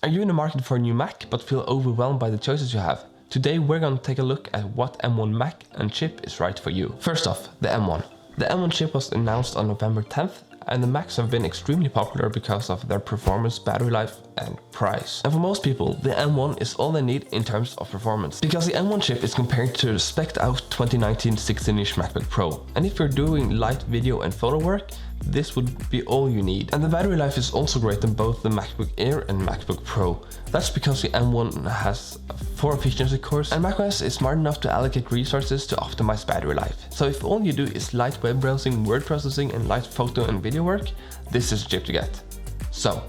Are you in the market for a new Mac but feel overwhelmed by the choices you have? Today we're going to take a look at what M1 Mac and chip is right for you. First off, the M1. The M1 chip was announced on November 10th, and the Macs have been extremely popular because of their performance, battery life and price. And for most people, the M1 is all they need in terms of performance, because the M1 chip is compared to the spec'd out 2019 16-inch MacBook Pro. And if you're doing light video and photo work, this would be all you need. And the battery life is also great on both the MacBook Air and MacBook Pro. That's because the M1 has 4 efficiency cores, and macOS is smart enough to allocate resources to optimize battery life. So if all you do is light web browsing, word processing and light photo and video work, this is the chip to get. So,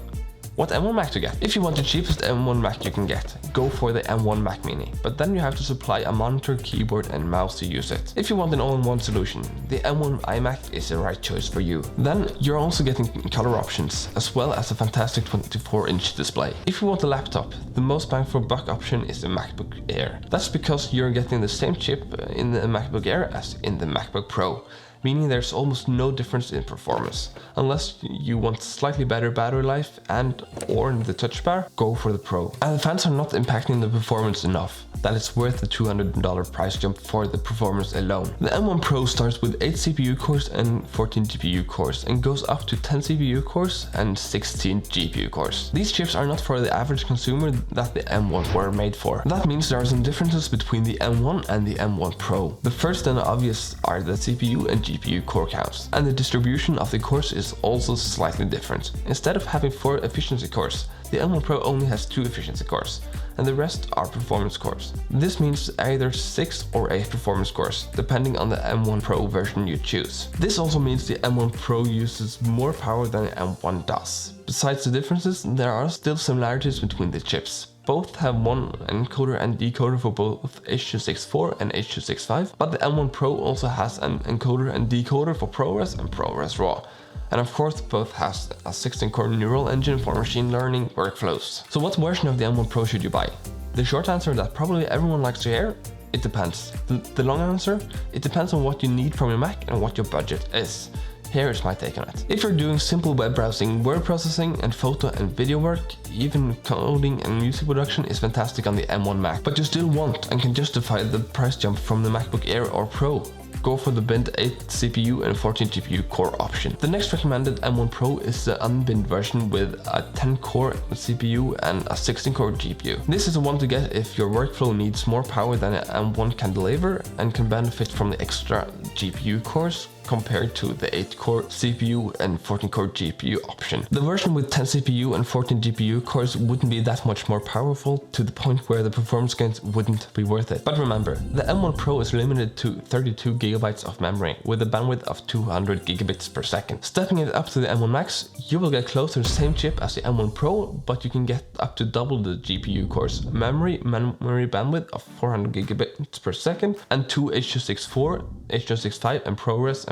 what M1 Mac to get? If you want the cheapest M1 Mac you can get, go for the M1 Mac Mini, but then you have to supply a monitor, keyboard and mouse to use it. If you want an all-in-one solution, the M1 iMac is the right choice for you. Then you're also getting color options, as well as a fantastic 24-inch display. If you want a laptop, the most bang for buck option is the MacBook Air. That's because you're getting the same chip in the MacBook Air as in the MacBook Pro, meaning there's almost no difference in performance. Unless you want slightly better battery life and or the touch bar, go for the Pro. And the fans are not impacting the performance enough that it's worth the $200 price jump for the performance alone. The M1 Pro starts with 8 CPU cores and 14 GPU cores and goes up to 10 CPU cores and 16 GPU cores. These chips are not for the average consumer that the M1s were made for. That means there are some differences between the M1 and the M1 Pro. The first and obvious are the CPU and GPU core counts, and the distribution of the cores is also slightly different. Instead of having 4 efficiency cores, the M1 Pro only has 2 efficiency cores, and the rest are performance cores. This means either 6 or 8 performance cores, depending on the M1 Pro version you choose. This also means the M1 Pro uses more power than the M1 does. Besides the differences, there are still similarities between the chips. Both have one encoder and decoder for both H.264 and H.265, but the M1 Pro also has an encoder and decoder for ProRes and ProRes RAW. And of course, both has a 16-core neural engine for machine learning workflows. So what version of the M1 Pro should you buy? The short answer that probably everyone likes to hear: it depends. The long answer: it depends on what you need from your Mac and what your budget is. Here is my take on it. If you're doing simple web browsing, word processing and photo and video work, even coding and music production is fantastic on the M1 Mac, but you still want and can justify the price jump from the MacBook Air or Pro, go for the binned 8 CPU and 14 GPU core option. The next recommended M1 Pro is the unbinned version with a 10-core CPU and a 16-core GPU. This is the one to get if your workflow needs more power than an M1 can deliver and can benefit from the extra GPU cores compared to the 8-core CPU and 14-core GPU option. The version with 10 CPU and 14 GPU cores wouldn't be that much more powerful, to the point where the performance gains wouldn't be worth it. But remember, the M1 Pro is limited to 32 GB of memory with a bandwidth of 200 gigabits per second. Stepping it up to the M1 Max, you will get close to the same chip as the M1 Pro, but you can get up to double the GPU cores, memory bandwidth of 400 gigabits per second, and 2 H.264, H.265 and ProRes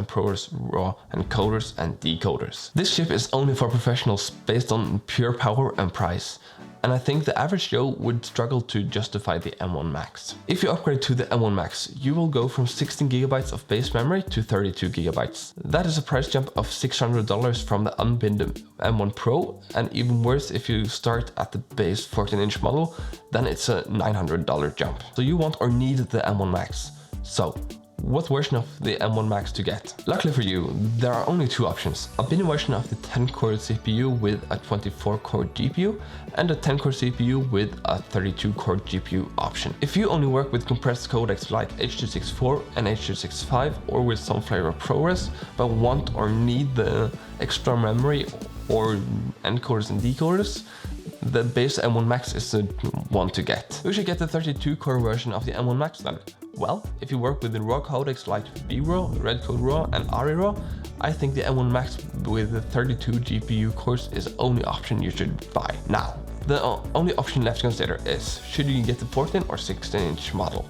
RAW encoders and decoders. This chip is only for professionals based on pure power and price, and I think the average Joe would struggle to justify the M1 Max. If you upgrade to the M1 Max, you will go from 16 GB of base memory to 32 GB. That is a price jump of $600 from the unbinned M1 Pro, and even worse if you start at the base 14-inch model, then it's a $900 jump. So you want or need the M1 Max. So, what version of the M1 Max to get? Luckily for you, there are only 2 options: a bin version of the 10-core CPU with a 24-core GPU and a 10-core CPU with a 32-core GPU option. If you only work with compressed codecs like H.264 and H.265 or with some flavor of ProRes, but want or need the extra memory or encoders and decoders, the base M1 Max is the one to get. You should get the 32-core version of the M1 Max then. Well, if you work with the raw codecs like VRAW, Redcode RAW and ARRI RAW, I think the M1 Max with the 32 GPU cores is the only option you should buy. Now, the only option left to consider is, should you get the 14 or 16-inch model?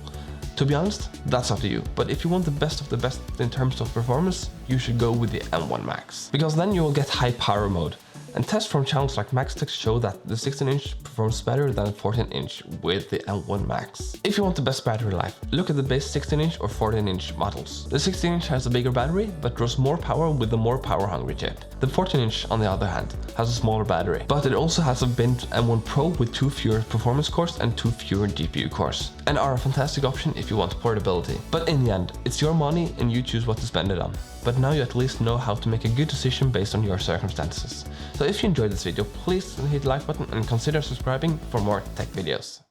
To be honest, that's up to you, but if you want the best of the best in terms of performance, you should go with the M1 Max, because then you will get high power mode, And tests from channels like MaxTech show that the 16-inch performs better than a 14-inch with the M1 Max. If you want the best battery life, look at the base 16-inch or 14-inch models. The 16-inch has a bigger battery but draws more power with the more power-hungry chip. The 14-inch, on the other hand, has a smaller battery, but it also has a bin M1 Pro with 2 fewer performance cores and 2 fewer GPU cores, and are a fantastic option if you want portability. But in the end, it's your money and you choose what to spend it on. But now you at least know how to make a good decision based on your circumstances. So if you enjoyed this video, please hit the like button and consider subscribing for more tech videos.